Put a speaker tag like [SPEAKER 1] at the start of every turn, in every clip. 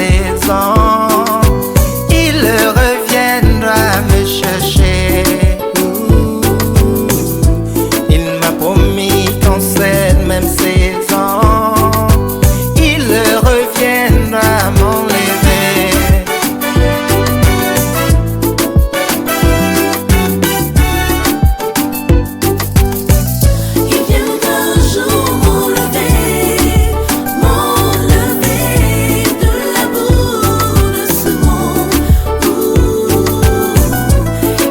[SPEAKER 1] saison, il reviendra me chercher. Il m'a promis qu'en cette même saison, il reviendra m'enlever.
[SPEAKER 2] Il viendra un jour m'enlever de la boue de ce monde.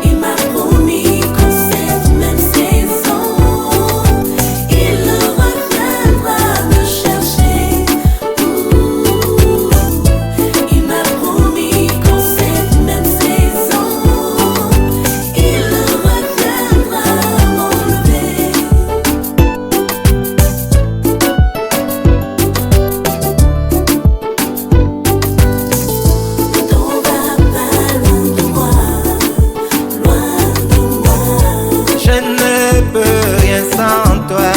[SPEAKER 2] Il m'a promis qu'en cette même saison, il reviendra me chercher. Il m'a promis qu'en cette même saison, il reviendra m'enlever. T'en vas pas loin de moi, loin de moi.
[SPEAKER 1] Je ne peux rien sans toi.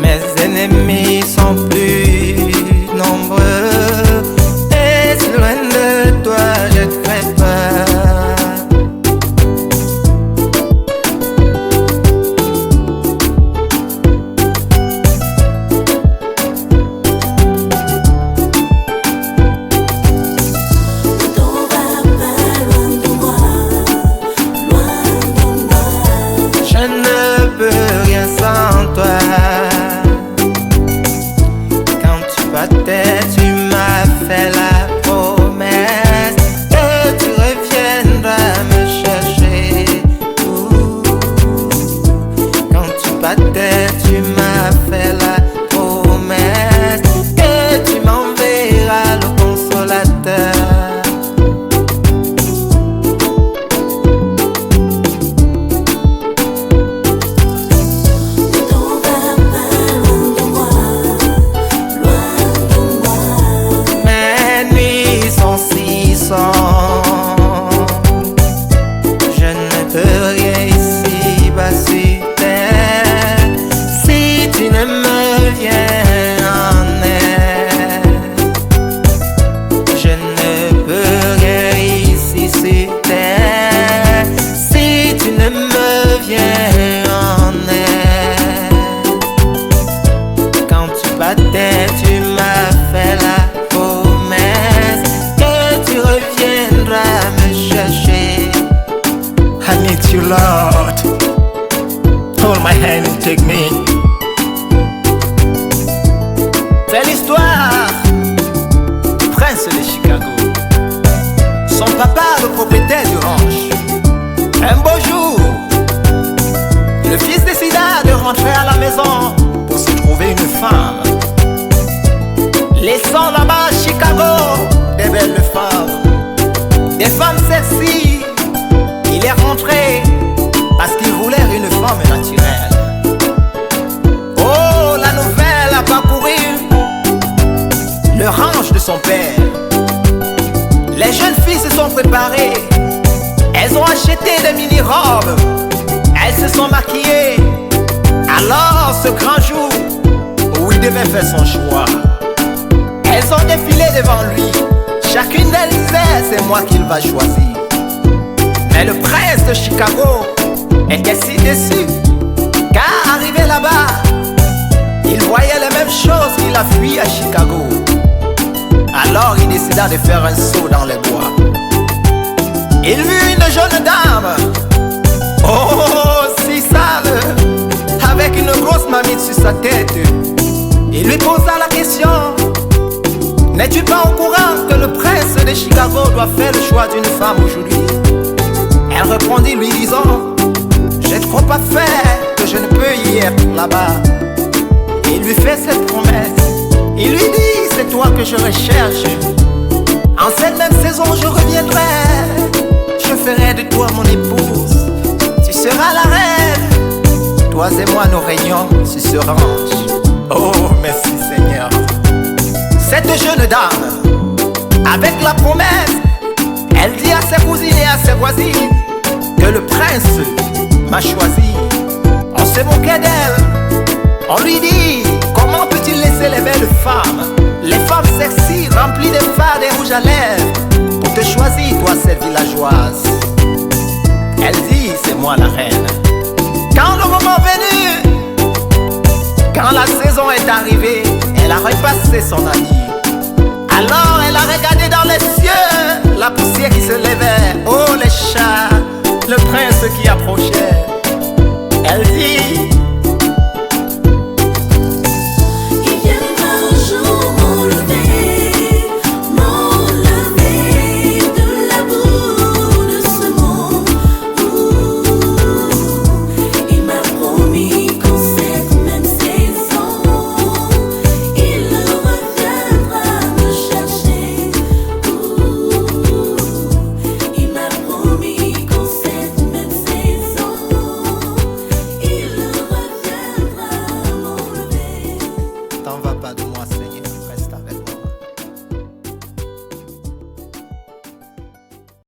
[SPEAKER 1] Mes ennemis sont plus nombreux, et si loin de toi je crains pas.
[SPEAKER 2] T'en vas pas loin de moi, loin de moi.
[SPEAKER 1] Je ne peux rien sans toi. Quand tu partais, tu m'as fait la promesse que tu reviendras me chercher. Quand tu partais, tu m'as fait la promesse que tu m'enverras le consolateur.
[SPEAKER 2] T'en vas pas loin de moi, loin de moi.
[SPEAKER 1] Mes nuits sont si sombres, je ne peux rien ici-bas sur terre. Si tu ne me viens en aide, je ne peux rien ici sur terre. Si tu ne me viens en aide. Quand tu partais, tu m'as fait la promesse que tu reviendras me chercher. I need you, Lord. Hold my hand and take me. C'est l'histoire du prince de Chicago. Son papa, le propriétaire du ranch. Un beau jour, le fils décida de rentrer à la maison pour se trouver une femme. Laissant là-bas à Chicago des belles femmes, des femmes sexy. Il est rentré parce qu'il voulait une femme naturelle. Oh, la nouvelle a parcouru le ranch de son père. Les jeunes filles se sont préparées. Elles ont acheté des mini-robes. Elles se sont maquillées. Alors, ce grand jour où il devait faire son choix, elles ont défilé devant lui. Chacune d'elles disait, c'est moi qu'il va choisir. Mais le prince de Chicago était si déçu, car arrivé là-bas, il voyait les mêmes choses qu'il a fui à Chicago. Alors il décida de faire un saut dans les bois. Il vit une jeune dame, oh si sale, avec une grosse marmite sur sa tête. Il lui posa la question: n'es-tu pas au courant que le prince de Chicago doit faire le choix d'une femme aujourd'hui? Elle répondit lui disant: j'ai trop à faire que je ne peux y être là-bas. Il lui fait cette promesse. Il lui dit: c'est toi que je recherche. En cette même saison je reviendrai. Je ferai de toi mon épouse. Tu seras la reine. Toi et moi nous régnons sur ce ranch. Oh merci Seigneur. Cette jeune dame, avec la promesse, elle dit à ses cousines et à ses voisines que le prince m'a choisi. On se moquait d'elle. On lui dit: comment peut-il laisser les belles femmes, les femmes des rouges à lèvres pour te choisir, toi, cette villageoise. Elle dit, c'est moi la reine. Quand le moment venu, quand la saison est arrivée, elle a repassé son ami.